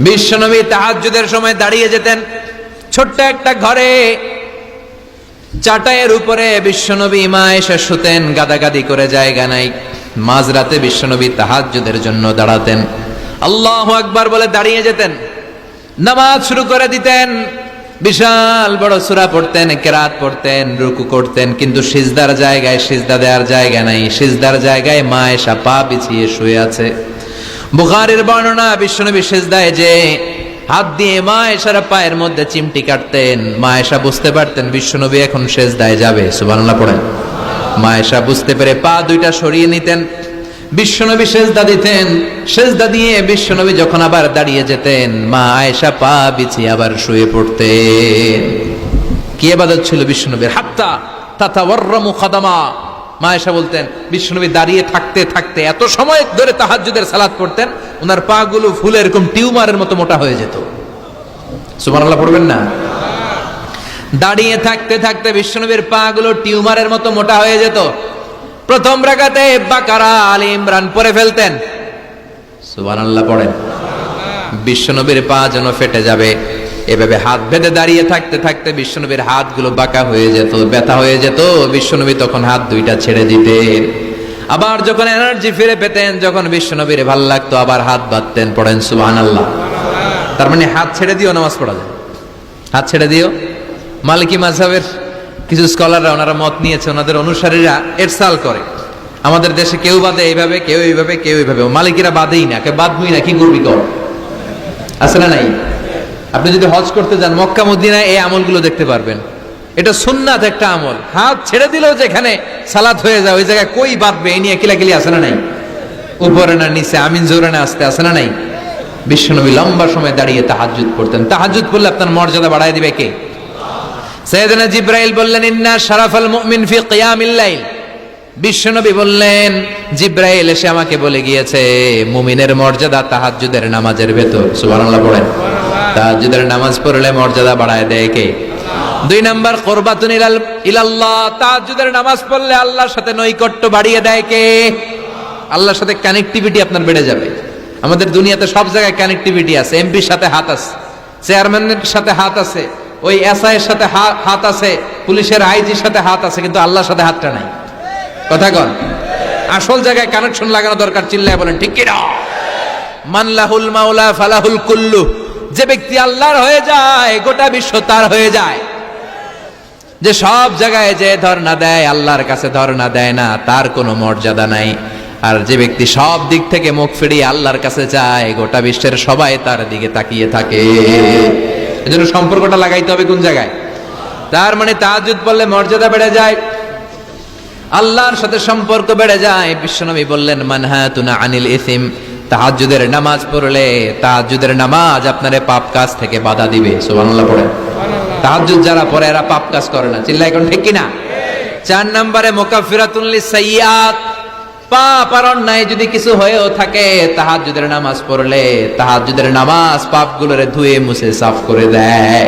বিশ্বনবী তাহাজ্জুদের সময় দাঁড়িয়ে যেতেন। ছোট্ট একটা ঘরে চাটাইয়ের উপরে বিশ্বনবী মা এসে শুতেন, গাদাগাদি করে জায়গা নাই। মাঝরাতে বিশ্বনবী তাহাজ্জুদের জন্য দাঁড়াতেন, আল্লাহু আকবার বলে দাঁড়িয়ে যেতেন, নামাজ শুরু করে দিতেন। বিশাল বড় সূরা পড়তেন, কেরাত পড়তেন, রুকু করতেন, কিন্তু সিজদার জায়গায় সিজদা দেওয়ার জায়গা নাই। সিজদার জায়গায় মা এসা পা বিছিয়ে শুয়ে আছে। বুখারীর বর্ণনা, বিশ্বনবী সিজদায় যে হাত দিয়ে মা এসার পায়ের মধ্যে চিমটি কাটতেন। মা এসা বুঝতে পারতেন বিশ্বনবী এখন সিজদায় যাবে, সুবহানাল্লাহ পড়েন। মা এসা বুঝতে পেরে পা দুইটা সরিয়ে নিতেন, বিশ্বনবী সিজদা দিতেন। সিজদা দিয়ে বিশ্বনবী যখন আবার দাঁড়িয়ে যেতেন, মা আয়েশা পা বিছিয়ে আবার শুয়ে পড়তেন। কি ইবাদত ছিল বিশ্বনবীর! হাত্তা তাতাওয়াররামু খাদামা। মা আয়েশা বলতেন বিশ্বনবী দাঁড়িয়ে থাকতে থাকতে এত সময় ধরে তাহাজ্জুদের সালাত পড়তেন, ওনার পা গুলো ফুলে এরকম টিউমারের মতো মোটা হয়ে যেত। সুবহানাল্লাহ পড়বেন না? দাঁড়িয়ে থাকতে থাকতে বিশ্বনবীর পা গুলো টিউমারের মতো মোটা হয়ে যেত। প্রথম রাকাতে বাকারা, আলে ইমরান পড়ে ফেলতেন। সুবহানাল্লাহ পড়েন। বিশ্বনবীর পা যেন ফেটে যাবে, এভাবে হাত বেঁধে দাঁড়িয়ে থাকতে থাকতে বিশ্বনবীর হাতগুলো বাঁকা হয়ে যেত, ব্যথা হয়ে যেত। বিশ্বনবী তখন হাত দুইটা ছেড়ে দিতেন। আবার যখন এনার্জি ফিরে পেতেন, যখন বিশ্বনবীর ভাল লাগতো, আবার হাত বাঁধতেন। পড়েন সুবহানাল্লাহ। তার মানে হাত ছেড়ে দিও নামাজ পড়া যায়, হাত ছেড়ে দিও। মালিকি মাযহাবের কিছু স্কলাররা ওনারা মত নিয়েছে, ওনাদের অনুসারীরা এরসাল করে, আমাদের দেশে কেউ বাদে এইভাবে, কেউ এইভাবে, কেউ এইভাবে। মালিকিরা বাদেই না, কেউ বাদবই না, কি করবি কর, আছে না নাই? আপনি যদি হজ করতে যান মক্কা মদিনায় এই আমলগুলো দেখতে পারবেন। এটা সুন্নাত একটা আমল। হাত ছেড়ে দিলেও যেখানে সালাত হয়ে যায় ওই জায়গায় কই বাঁধবে এই নিয়ে কিলাকিলি আছে না নাই? উপরে না নিচে, আমিন জোরে না আসতে, আছে না নাই? বিশ্বনবী লম্বা সময় দাঁড়িয়ে তাহাজ্জুদ পড়তেন। তাহাজ্জুদ পড়লে আপনার মর্যাদা বাড়ায় দিবে কে? সাইয়েদনা জিবরাইল বললেন ইন্না শারাফাল মুমিন ফি কিয়ামিল লাইল। বিশ্বনবী বললেন জিবরাইল এসে আমাকে বলে গিয়েছে মুমিনের মর্যাদা তাহাজ্জুদের নামাজের ভেতর। সুবহানাল্লাহ পড়েন। তাহাজ্জুদের নামাজ পড়লে মর্যাদা বাড়ায় দেয় কে? দুই নাম্বার কুরবাতুন ইলাল্লাহ। তাহাজ্জুদের নামাজ পড়লে আল্লাহর সাথে নৈকট্য বাড়িয়ে দেয় কে? আল্লাহর সাথে কানেক্টিভিটি আপনার বেড়ে যাবে। আমাদের দুনিয়াতে সব জায়গায় কানেক্টিভিটি আছে। এমপির সাথে হাত আছে, চেয়ারম্যানের সাথে হাত আছে, ওই এসআই এর সাথে হাত আছে, পুলিশের আইজির সাথে হাত আছে, কিন্তু আল্লাহর সাথে হাতটা নাই। কথা কন। আসল জায়গায় কানেকশন লাগানো দরকার। চিল্লায় বলেন ঠিক কি না? মান লাহুল মাওলা ফালাহুল কুল্লু। যে ব্যক্তি আল্লাহর হয়ে যায় গোটা বিশ্ব তার হয়ে যায়। যে সব জায়গায় যে ধর্ণা দেয় আল্লাহর কাছে ধর্ণা দেয় না, তার কোনো মর্যাদা নাই। আর যে ব্যক্তি সব দিক থেকে মুখ ফিরিয়ে আল্লাহর কাছে যায়, গোটা বিশ্বের সবাই তার দিকে তাকিয়ে থাকে। এজন্য সম্পর্কটা লাগাইতে হবে কোন জায়গায়? তার মানে তাহাজ্জুদ পড়লে মর্যাদা বেড়ে যায়, আল্লাহর সাথে সম্পর্ক বেড়ে যায়। বিশ্বনবী বললেন মানহাতুনা আনিল ইসিম। তাহাজ্জুদের নামাজ পড়লে তাহাজ্জুদের নামাজ আপনারে পাপ কাজ থেকে বাধা দিবে। সুবহানাল্লাহ পড়েন। তাহাজ্জুদ যারা পড়ে এরা পাপ কাজ করে না। চিল্লায় এখন ঠিক কিনা? 4 নম্বরে মুকাফফিরাতুল লিসাইয়্যাত। পাপ আর অন্যায় যদি কিছু হয়েও থাকে, তাহাজ্জুদের নামাজ পড়লে তাহাজ্জুদের নামাজ পাপগুলোরে ধুয়ে মুছে সাফ করে দেয়।